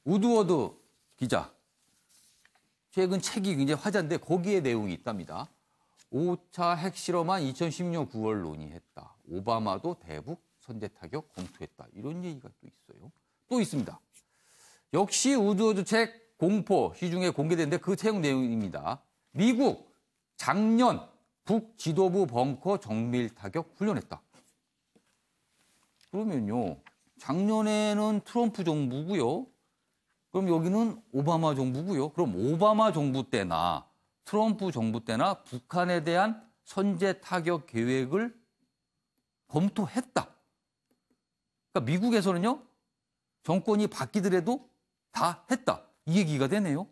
우드워드 기자. 최근 책이 굉장히 화제인데 거기에 내용이 있답니다. 5차 핵실험안 2016년 9월 논의했다. 오바마도 대북 선제 타격 검토했다. 이런 얘기가 또 있어요. 또 있습니다. 역시 우드워드 책 공포 시중에 공개됐는데 그 책 내용입니다. 미국 작년 북 지도부 벙커 정밀 타격 훈련했다. 그러면요. 작년에는 트럼프 정부고요. 그럼 여기는 오바마 정부고요. 그럼 오바마 정부 때나 트럼프 정부 때나 북한에 대한 선제 타격 계획을 검토했다. 그러니까 미국에서는요. 정권이 바뀌더라도 다 했다. 이 얘기가 되네요.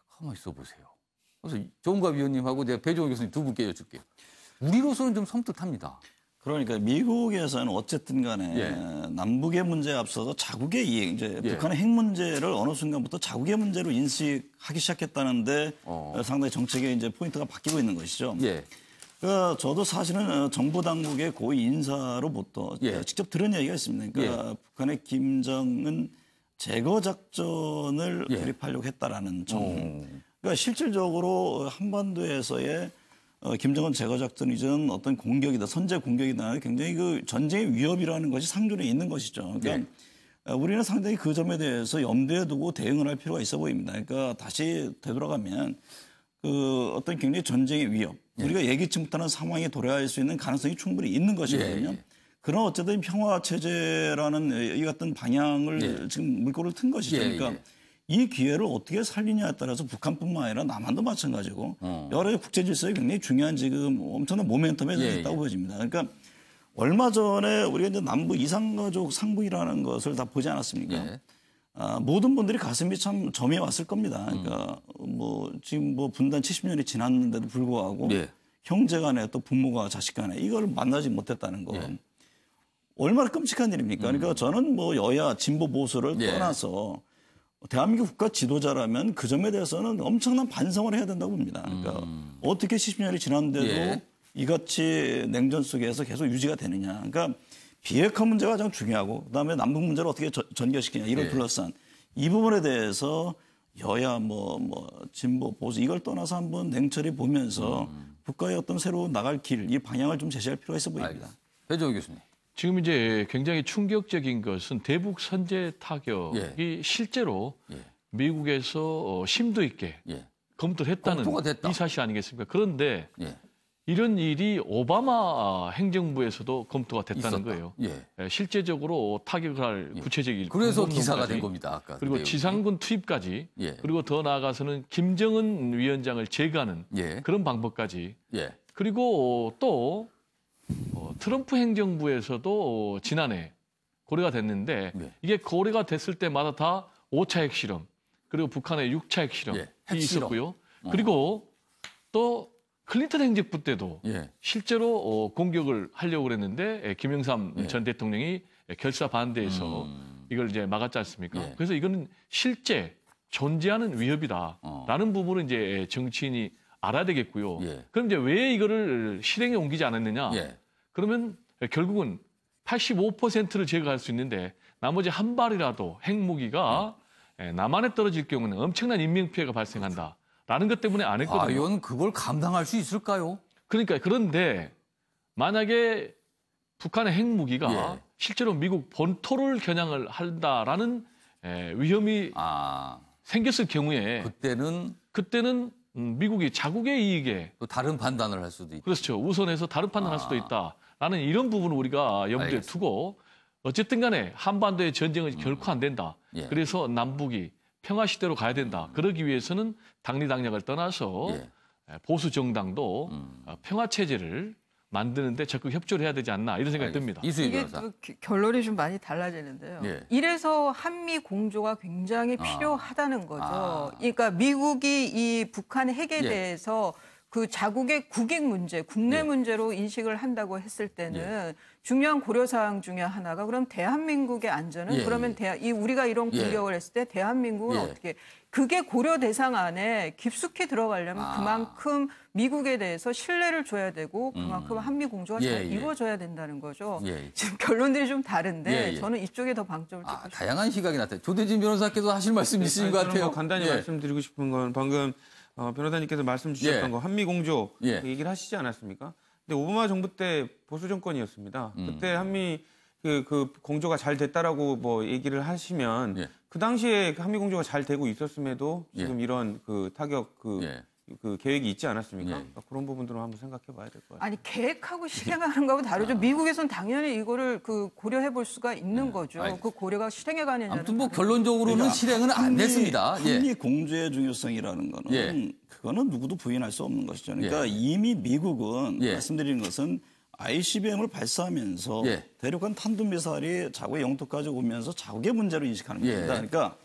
가만히 있어보세요. 그래서 정우갑 위원님하고 제가 배종원 교수님 두 분께 여쭐게요. 우리로서는 좀 섬뜩합니다. 그러니까 미국에서는 어쨌든 간에 남북의 문제에 앞서서 자국의 이익, 이제 북한의 핵 문제를 어느 순간부터 자국의 문제로 인식하기 시작했다는데 상당히 정책의 이제 포인트가 바뀌고 있는 것이죠. 그러니까 저도 사실은 정부 당국의 고위 인사로부터 직접 들은 얘기가 있습니다. 그러니까 북한의 김정은 제거 작전을 돌입하려고 했다라는 점. 그러니까 실질적으로 한반도에서의 김정은 제거 작전 이전 어떤 공격이다, 선제 공격이다, 굉장히 그 전쟁의 위협이라는 것이 상존해 있는 것이죠. 그러니까 우리는 상당히 그 점에 대해서 염두에 두고 대응을 할 필요가 있어 보입니다. 그러니까 다시 되돌아가면 그 어떤 굉장히 전쟁의 위협, 우리가 예기치 못하는 상황에 도래할 수 있는 가능성이 충분히 있는 것이거든요. 그런 어쨌든 평화 체제라는 이 같은 방향을 지금 물꼬를 튼 것이죠. 그러니까 이 기회를 어떻게 살리냐에 따라서 북한뿐만 아니라 남한도 마찬가지고 여러 국제 질서에 굉장히 중요한 지금 엄청난 모멘텀에 있다고 보여집니다. 그러니까 얼마 전에 우리가 이제 남북 이산가족 상봉이라는 것을 다 보지 않았습니까? 모든 분들이 가슴이 참 점이 왔을 겁니다. 그러니까 뭐 지금 뭐 분단 70년이 지났는데도 불구하고 형제 간에 또 부모가 자식 간에 이걸 만나지 못했다는 거. 얼마나 끔찍한 일입니까? 그러니까 저는 뭐 여야 진보 보수를 떠나서 대한민국 국가 지도자라면 그 점에 대해서는 엄청난 반성을 해야 된다고 봅니다. 그러니까 어떻게 70년이 지났는데도 이같이 냉전 속에서 계속 유지가 되느냐. 그러니까 비핵화 문제가 가장 중요하고 그다음에 남북 문제를 어떻게 전개시키냐. 이를 둘러싼 이 부분에 대해서 여야 뭐 진보 보수 이걸 떠나서 한번 냉철히 보면서 국가의 어떤 새로 나갈 길, 이 방향을 좀 제시할 필요가 있어 보입니다. 배종원 교수님. 지금 이제 굉장히 충격적인 것은 대북 선제 타격이 실제로 미국에서 심도 있게 검토를 했다는 이 사실 아니겠습니까? 그런데 이런 일이 오바마 행정부에서도 검토가 됐다는 거예요. 실제적으로 타격을 할 구체적인 그래서 기사가 된 겁니다. 아까 그리고 지상군 투입까지 그리고 더 나아가서는 김정은 위원장을 제거하는 그런 방법까지 그리고 또 트럼프 행정부에서도 지난해 고려가 됐는데 이게 고려가 됐을 때마다 다 5차 핵실험 그리고 북한의 6차 핵실험이 있었고요. 그리고 또 클린턴 행정부 때도 실제로 공격을 하려고 그랬는데 김영삼 전 대통령이 결사 반대해서 이걸 이제 막았지 않습니까? 그래서 이거는 실제 존재하는 위협이다라는 부분을 이제 정치인이 알아야 되겠고요. 그럼 이제 왜 이거를 실행에 옮기지 않았느냐? 그러면 결국은 85%를 제거할 수 있는데 나머지 한 발이라도 핵무기가 남한에 떨어질 경우는 엄청난 인명피해가 발생한다라는 것 때문에 안 했거든요. 과연 그걸 감당할 수 있을까요? 그러니까 그런데 만약에 북한의 핵무기가 실제로 미국 본토를 겨냥을 한다라는 위험이 생겼을 경우에 그때는 미국이 자국의 이익에 또 다른 판단을 할 수도 있다. 그렇죠. 우선해서 다른 판단을 할 수도 있다라는 이런 부분을 우리가 염두에 두고 어쨌든 간에 한반도의 전쟁은 결코 안 된다. 그래서 남북이 평화 시대로 가야 된다. 그러기 위해서는 당리당략을 떠나서 보수 정당도 평화 체제를 만드는데 적극 협조를 해야 되지 않나 이런 생각이 듭니다. 이게 또 결론이 좀 많이 달라지는데요. 이래서 한미 공조가 굉장히 필요하다는 거죠. 그러니까 미국이 이 북한 핵에 대해서 그 자국의 국익 문제, 국내 문제로 인식을 한다고 했을 때는 중요한 고려사항 중에 하나가 그럼 대한민국의 안전은 그러면 우리가 이런 공격을 했을 때 대한민국은 어떻게 그게 고려 대상 안에 깊숙이 들어가려면 그만큼 미국에 대해서 신뢰를 줘야 되고 그만큼 한미 공조가 잘 이루어져야 된다는 거죠. 지금 결론들이 좀 다른데 저는 이쪽에 더 방점을 찍고 싶습니다. 다양한 시각이 나타나요. 조대진 변호사께서 하실 말씀 있으신 것 같아요. 간단히 말씀드리고 싶은 건 방금 변호사님께서 말씀 주셨던 거 한미 공조 그 얘기를 하시지 않았습니까? 근데 오바마 정부 때 보수 정권이었습니다. 그때 한미 그 공조가 잘 됐다라고 뭐 얘기를 하시면 그 당시에 한미 공조가 잘 되고 있었음에도 지금 이런 그 타격 그 계획이 있지 않았습니까? 그러니까 그런 부분들은 한번 생각해 봐야 될 것 같아요. 아니 계획하고 실행하는 거하고 다르죠. 미국에선 당연히 이거를 그 고려해 볼 수가 있는 거죠. 그 고려가 실행해 가느냐. 아무튼 뭐 결론적으로는 그러니까 실행은 안 됐습니다. 한미 공조의 중요성이라는 거는 그거는 누구도 부인할 수 없는 것이죠. 그러니까 이미 미국은 말씀드리는 것은 ICBM을 발사하면서 대륙간 탄도미사일이 자국의 영토까지 오면서 자국의 문제로 인식하는 겁니다. 그러니까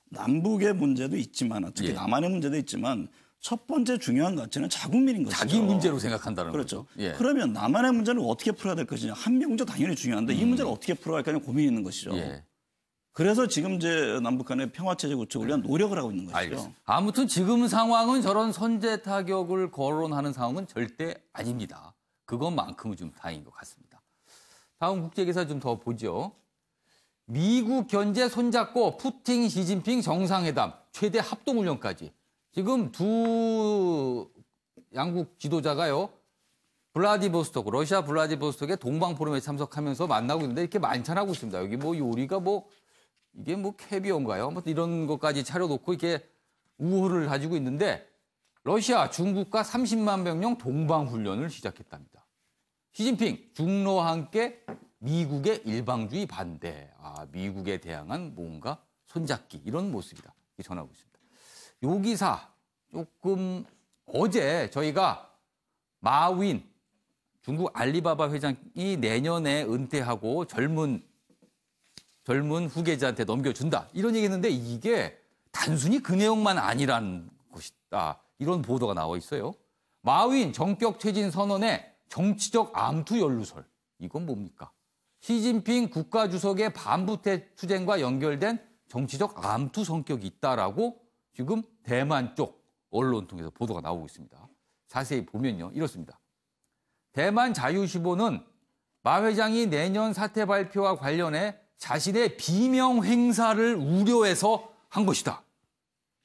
남북의 문제도 있지만 특히 남한의 문제도 있지만 첫 번째 중요한 가치는 자국민인 것이죠. 자기 문제로 생각한다는 거죠. 그렇죠. 그러면 남한의 문제는 어떻게 풀어야 될 것이냐. 한미 문제 당연히 중요한데 이 문제를 어떻게 풀어야 할까 고민이 있는 것이죠. 그래서 지금 이제 남북 간의 평화체제 구축을 위한 노력을 하고 있는 것이죠. 알겠습니다. 아무튼 지금 상황은 저런 선제 타격을 거론하는 상황은 절대 아닙니다. 그것만큼은 좀 다행인 것 같습니다. 다음 국제기사 좀 더 보죠. 미국 견제 손잡고 푸틴, 시진핑 정상회담, 최대 합동훈련까지. 지금 두 양국 지도자가요. 블라디보스토크, 러시아 블라디보스토크의 동방포럼에 참석하면서 만나고 있는데 이렇게 만찬하고 있습니다. 여기 뭐 요리가 이게 캐비어인가요? 뭐 이런 것까지 차려놓고 이렇게 우호를 가지고 있는데 러시아, 중국과 30만 명령 동방훈련을 시작했답니다. 시진핑, 중러와 함께 미국의 일방주의 반대. 미국에 대항한 뭔가 손잡기 이런 모습이다. 전하고 있습니다. 요 기사 조금 어제 저희가 마윈 중국 알리바바 회장이 내년에 은퇴하고 젊은 후계자한테 넘겨준다. 이런 얘기했는데 이게 단순히 그 내용만 아니란 것이다. 이런 보도가 나와 있어요. 마윈 정격 퇴진 선언에 정치적 암투 연루설. 이건 뭡니까? 시진핑 국가주석의 반부 투쟁과 연결된 정치적 암투 성격이 있다라고 지금 대만 쪽 언론 통해서 보도가 나오고 있습니다. 자세히 보면요. 이렇습니다. 대만 자유시보는 마 회장이 내년 사퇴 발표와 관련해 자신의 비명 행사를 우려해서 한 것이다.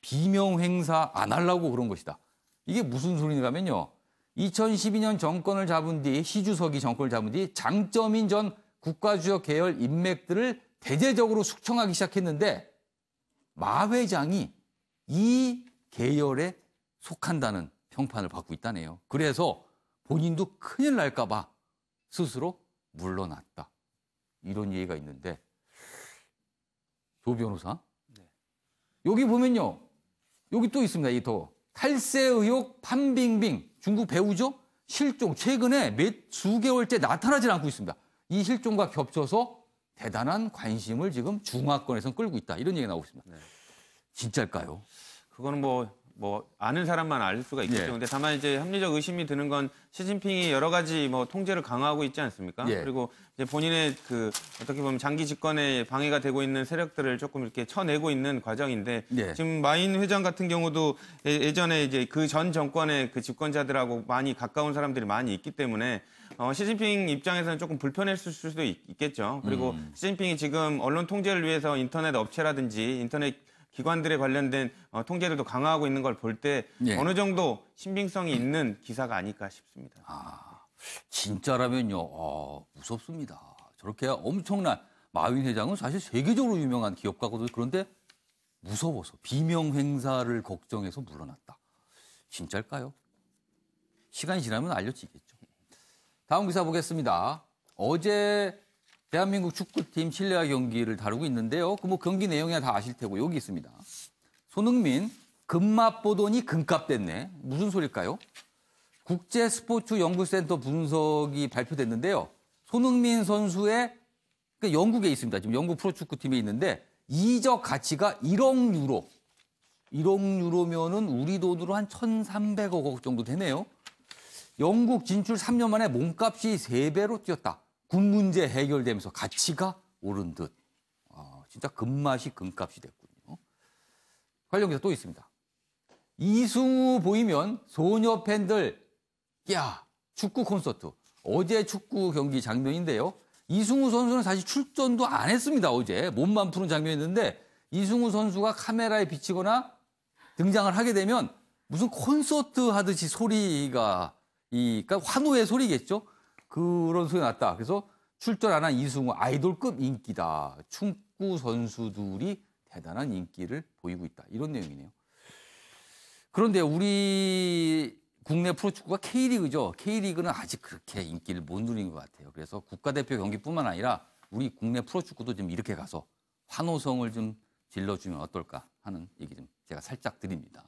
비명 행사 안 하려고 그런 것이다. 이게 무슨 소리냐면요. 2012년 정권을 잡은 뒤 시 주석이 정권을 잡은 뒤 장쩌민 전 국가주석 계열 인맥들을 대대적으로 숙청하기 시작했는데 마 회장이 이 계열에 속한다는 평판을 받고 있다네요. 그래서 본인도 큰일 날까 봐 스스로 물러났다. 이런 얘기가 있는데 조 변호사 여기 보면요. 여기 또 있습니다. 이 더 탈세 의혹 판빙빙 중국 배우죠? 실종 최근에 수개월째 나타나질 않고 있습니다. 이 실종과 겹쳐서 대단한 관심을 지금 중화권에서 끌고 있다. 이런 얘기가 나오고 있습니다. 진짜일까요? 그거는 뭐 아는 사람만 알 수가 있겠죠. 근데 다만 이제 합리적 의심이 드는 건 시진핑이 여러 가지 뭐 통제를 강화하고 있지 않습니까? 그리고 이제 본인의 그 어떻게 보면 장기 집권에 방해가 되고 있는 세력들을 조금 이렇게 쳐내고 있는 과정인데 지금 마윈 회장 같은 경우도 예전에 이제 그 전 정권의 그 집권자들하고 많이 가까운 사람들이 많이 있기 때문에 시진핑 입장에서는 조금 불편했을 수도 있겠죠. 그리고 시진핑이 지금 언론 통제를 위해서 인터넷 업체라든지 인터넷 기관들에 관련된 통제들도 강화하고 있는 걸 볼 때 어느 정도 신빙성이 있는 기사가 아닐까 싶습니다. 진짜라면요. 무섭습니다. 저렇게 엄청난 마윈 회장은 사실 세계적으로 유명한 기업가거든요. 그런데 무서워서 비명 행사를 걱정해서 물러났다. 진짜일까요? 시간이 지나면 알려지겠죠. 다음 기사 보겠습니다. 어제 대한민국 축구팀 칠레와 경기를 다루고 있는데요. 그 경기 내용이야 다 아실 테고 여기 있습니다. 손흥민 금맛 보더니 금값 됐네. 무슨 소릴까요? 국제스포츠연구센터 분석이 발표됐는데요. 손흥민 선수의 영국에 있습니다. 지금 영국 프로축구팀에 있는데 이적 가치가 1억 유로. 1억 유로면은 우리 돈으로 한 1,300억 정도 되네요. 영국 진출 3년 만에 몸값이 3배로 뛰었다. 군 문제 해결되면서 가치가 오른 듯. 진짜 금맛이 금값이 됐군요. 관련 기사 또 있습니다. 이승우 보이면 소녀 팬들 야 축구 콘서트. 어제 축구 경기 장면인데요. 이승우 선수는 사실 출전도 안 했습니다. 어제 몸만 푸는 장면이었는데 이승우 선수가 카메라에 비치거나 등장을 하게 되면 무슨 콘서트 하듯이 소리가 그러니까 환호의 소리겠죠. 그런 소리가 났다. 그래서 출전 안 한 이승우 아이돌급 인기다. 축구 선수들이 대단한 인기를 보이고 있다. 이런 내용이네요. 그런데 우리 국내 프로축구가 K리그죠. K리그는 아직 그렇게 인기를 못 누리는 것 같아요. 그래서 국가대표 경기뿐만 아니라 우리 국내 프로축구도 좀 이렇게 가서 환호성을 좀 질러주면 어떨까 하는 얘기 좀 제가 살짝 드립니다.